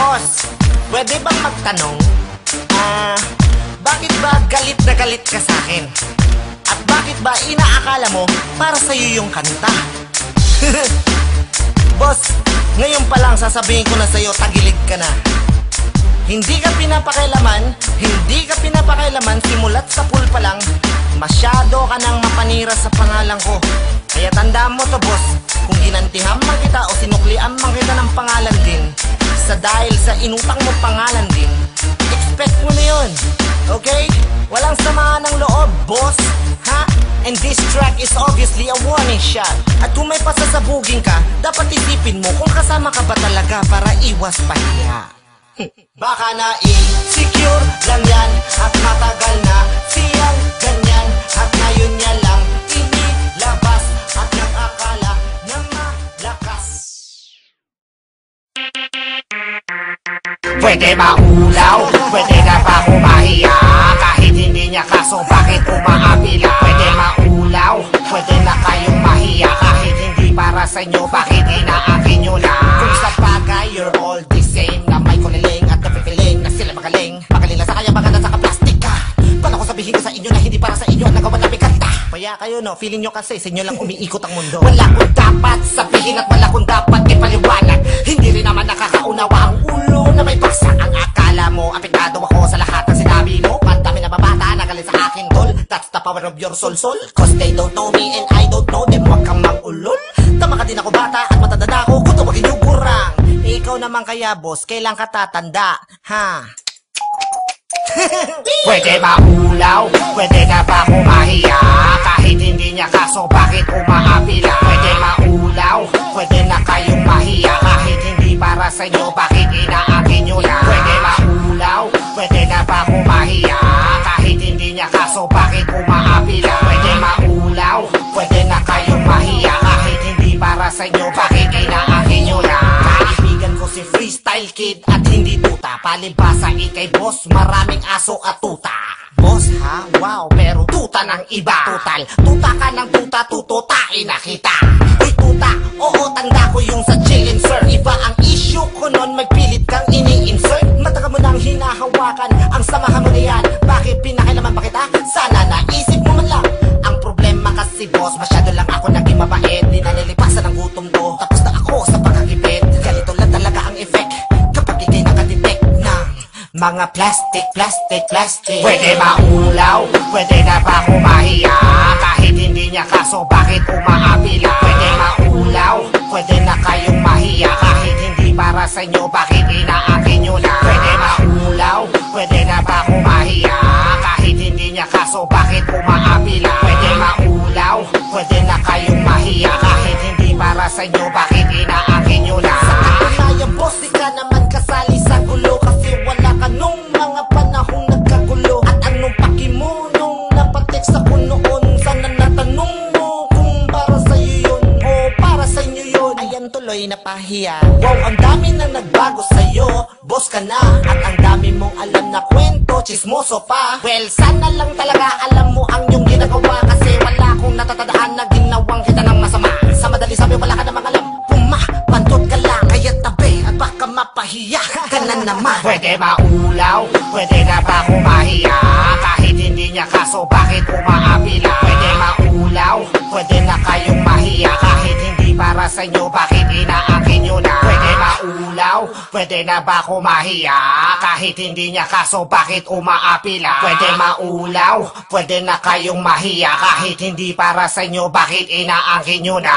Boss, pwede bang magtanong? Bakit ba galit na galit ka sa akin? At bakit ba inaakala mo para sa'yo yung kanta? Boss, ngayon pa lang sasabihin ko na sa'yo, tagilid ka na. Hindi ka pinapakailaman, simulat sa pool pa lang. Masyado ka nang mapanira sa pangalan ko. Kaya tandaan mo to, boss, kung ginantihan man kita o sinuklian man kita ng pangalan din, sa dahil sa inutang mo pangalan din, expect mo na yun, okay? Walang samaan ng loob, boss, ha? And this track is obviously a warning shot. At kung may pasasabugin ka, dapat isipin mo kung kasama ka ba talaga para iwas pahiya. Baka na-insecure lang yan at matagal na siyang ganyan, at ngayon niya lang inilabas at nag-akala na malakas. Pwede ba ulaw? Pwede na ba kumahiya? Kahit hindi niya kaso, bakit umaapila? Pwede maulaw? Pwede na kayong mahiya? Kahit hindi para sa inyo, bakit inaakin nyo na? Kung sa bagay, you're all the same, na may kuliling at napipiling na sila magaling. Magaling lang sa kaya, baka nasa kaplastik ka. Paano ko sabihin ko sa inyo na hindi para sa inyo ang nagawa namin kanta? Kaya kayo, no, feeling nyo kasi sa inyo lang umiikot ang mundo. Wala kong dapat sabihin at wala kong dapat ipaliwanag. Hindi rin naman nakakaunawa ang ulo na may paksa. Ang akala mo, apektado ako sa lahat ng sinabi mo. Madami na babata na galit sa akin, tol. That's the power of your soul. Cause they don't know me and I don't know them. Huwag kang mang-ulol. Tama ka din ako bata at matanda ako, kung tawagin yung kurang. Ikaw naman kaya, boss, kailan ka tatanda, ha? Pwede maulaw, pwede na ba kumahiya? Kahit hindi niya kaso, bakit umaapila? Pwede maulaw, pwede na kayong mahiya? Kahit hindi para sa inyo, bakit inaakin nyo na? Pwede maulaw, pwede na ba kumahiya? Kahit hindi niya kaso, bakit umaapila? Pwede maulaw, pwede na kayong mahiya? Kahit hindi para sa inyo, bakit inaakin nyo na? Kaibigan ko si Freestyle Kid at hindi tuta. Palibasa ikay boss, maraming aso at tuta. Boss ha? Wow, pero tuta ng iba. Tuta ka ng tuta, tututain na kita. Uy tuta, oo tanda ko yung sa chill insert. Iba ang issue ko nun, magpilit kang ini-insert. Matagal mo nang hinahawakan, ang samahan mo na yan. Bakit pinakailaman pa kita? Sana naisip mo man lang. Ang problema kasi boss, masyado lang ako naging mabait. Di na nilipasan ang gutom ko, tapos na ako sa pagkakipit. Ganito lang talaga ang effect kapag ikay nakadetect ng mga plastic. Pwede maulaw, pwede na ba kumahiya? Kahit hindi niya kaso, bakit umaapila? Pwede maulaw, pwede na kayong mahiya? Kahit hindi para sa inyo, bakit inaakin nyo na? Pwede maulaw, pwede na ba kumahiya? Kahit hindi niya kaso, bakit umaapila? Pwede maulaw, pwede na kayong mahiya? Kahit hindi para sa inyo, bakit inaakin nyo na? Sa katunayan, boss, di ka naman kasali sa gulo, kasi wala ka nung mga panahong nagkagulo. At anong paki mo nung napatext ako noon? Sana natanong mo kung para sa'yo yun o para sa inyo yun. Ayan tuloy na pahiya. Wow, ang dami na nagbago sa'yo, boss ka na. At ang dami mong alam na kwento, chismoso pa. Well, sana lang talaga alam mo ang iyong ginagawa, kasi wala akong natatandaan na ginawang kita ng masama. Sa madali sabi, wala ka namang alam. Pantot ka lang, kaya tabi at baka mapahiya ka na naman. Pwede maulaw, pwede na ba kumahiya? Kahit hindi niya kaso, bakit umaapila? Pwede maulaw, pwede na kayong mahiya? Kahit hindi para sa inyo, bakit inaakin nyo na? Pwede maulaw, pwede na ba kumahiya? Kahit hindi niya kaso, bakit umaapila? Pwede maulaw, pwede na kayong mahiya? Kahit hindi para sa inyo, bakit inaakin nyo na?